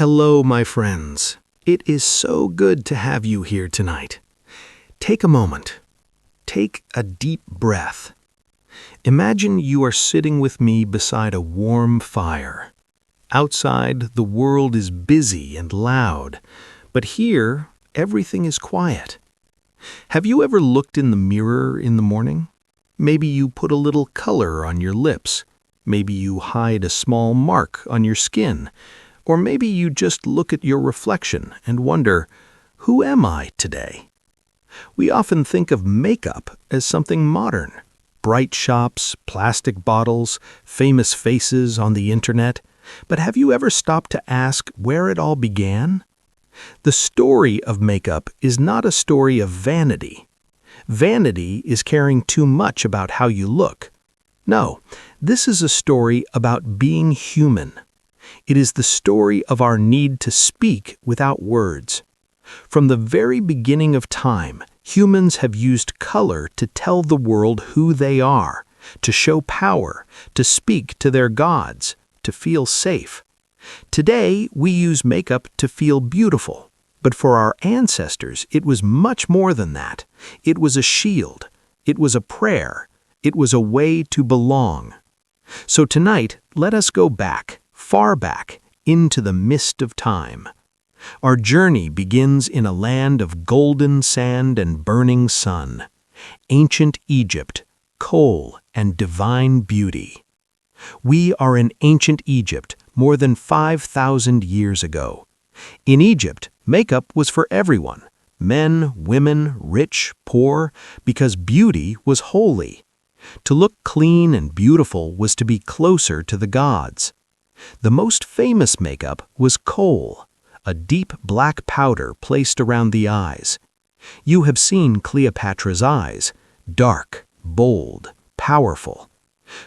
Hello, my friends. It is so good to have you here tonight. Take a moment. Take a deep breath. Imagine you are sitting with me beside a warm fire. Outside, the world is busy and loud, but here, everything is quiet. Have you ever looked in the mirror in the morning? Maybe you put a little color on your lips. Maybe you hide a small mark on your skin. Or maybe you just look at your reflection and wonder, who am I today? We often think of makeup as something modern. Bright shops, plastic bottles, famous faces on the internet. But have you ever stopped to ask where it all began? The story of makeup is not a story of vanity. Vanity is caring too much about how you look. No, this is a story about being human. It is the story of our need to speak without words. From the very beginning of time, humans have used color to tell the world who they are, to show power, to speak to their gods, to feel safe. Today, we use makeup to feel beautiful, but for our ancestors, it was much more than that. It was a shield. It was a prayer. It was a way to belong. So tonight, let us go back, far back, into the mist of time. Our journey begins in a land of golden sand and burning sun, ancient Egypt, Kohl, and divine beauty. We are in ancient Egypt more than 5,000 years ago. In Egypt, makeup was for everyone, men, women, rich, poor, because beauty was holy. To look clean and beautiful was to be closer to the gods. The most famous makeup was Kohl, a deep black powder placed around the eyes. You have seen Cleopatra's eyes, dark, bold, powerful.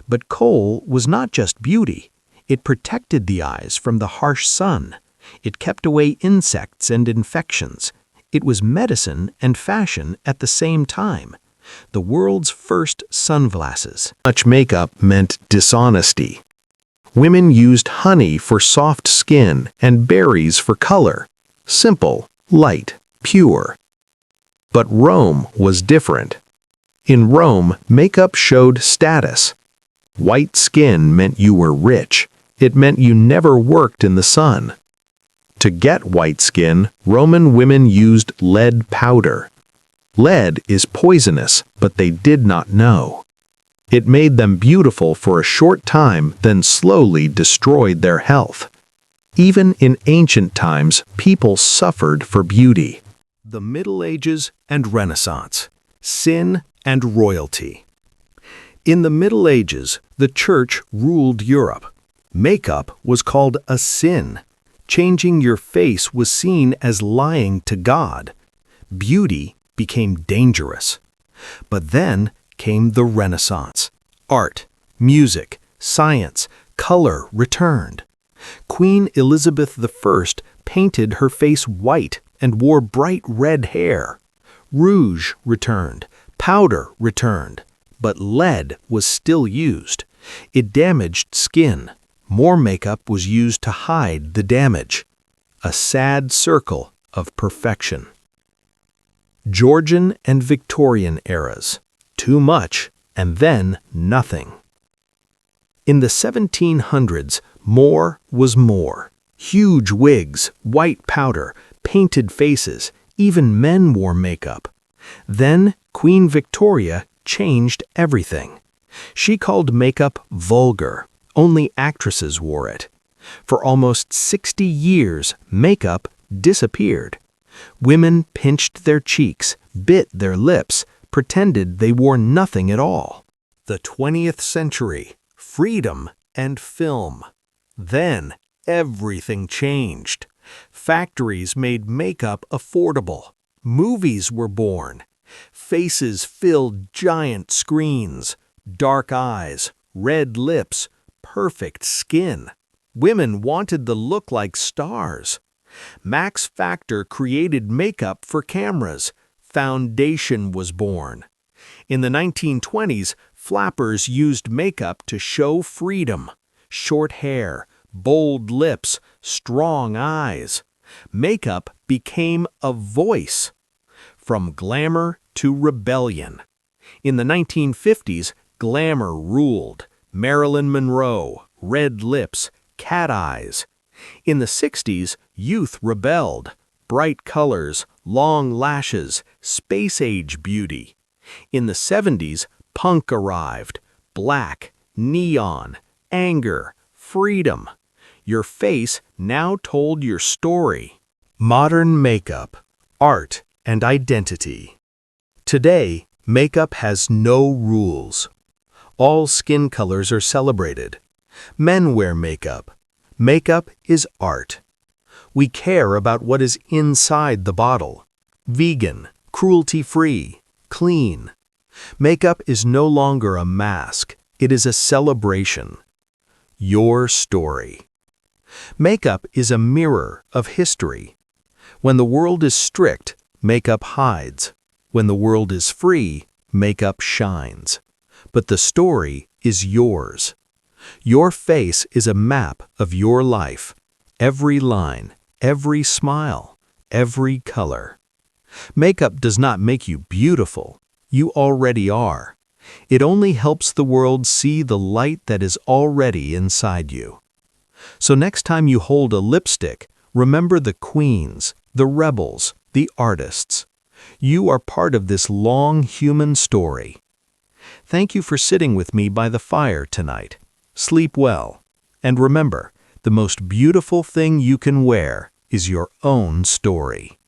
But Kohl was not just beauty. It protected the eyes from the harsh sun. It kept away insects and infections. It was medicine and fashion at the same time. The world's first sunglasses. Much makeup meant dishonesty. Women used honey for soft skin and berries for color. Simple, light, pure. But Rome was different. In Rome, makeup showed status. White skin meant you were rich. It meant you never worked in the sun. To get white skin, Roman women used lead powder. Lead is poisonous, but they did not know. It made them beautiful for a short time, then slowly destroyed their health. Even in ancient times, people suffered for beauty. The Middle Ages and Renaissance. Sin and royalty. In the Middle Ages, the Church ruled Europe. Makeup was called a sin. Changing your face was seen as lying to God. Beauty became dangerous. But then came the Renaissance. Art, music, science, color returned. Queen Elizabeth I painted her face white and wore bright red hair. Rouge returned, powder returned, but lead was still used. It damaged skin. More makeup was used to hide the damage. A sad circle of perfection. Georgian and Victorian eras. Too much, and then nothing. In the 1700s, more was more. Huge wigs, white powder, painted faces, even men wore makeup. Then Queen Victoria changed everything. She called makeup vulgar. Only actresses wore it. For almost 60 years, makeup disappeared. Women pinched their cheeks, bit their lips, pretended they wore nothing at all. The 20th century, freedom and film. Then everything changed. Factories made makeup affordable. Movies were born. Faces filled giant screens. Dark eyes, red lips, perfect skin. Women wanted to look like stars. Max Factor created makeup for cameras. Foundation was born. In the 1920s, flappers used makeup to show freedom. Short hair, bold lips, strong eyes. Makeup became a voice. From glamour to rebellion. In the 1950s, glamour ruled. Marilyn Monroe, red lips, cat eyes. In the 60s, youth rebelled. Bright colors, long lashes, space-age beauty. In the 70s, punk arrived. Black, neon, anger, freedom. Your face now told your story. Modern makeup, art, and identity. Today, makeup has no rules. All skin colors are celebrated. Men wear makeup. Makeup is art. We care about what is inside the bottle. Vegan, cruelty-free, clean. Makeup is no longer a mask. It is a celebration. Your story. Makeup is a mirror of history. When the world is strict, makeup hides. When the world is free, makeup shines. But the story is yours. Your face is a map of your life. Every line, every smile, every color. Makeup does not make you beautiful. You already are. It only helps the world see the light that is already inside you. So next time you hold a lipstick, remember the queens, the rebels, the artists. You are part of this long human story. Thank you for sitting with me by the fire tonight. Sleep well. And remember, the most beautiful thing you can wear is your own story.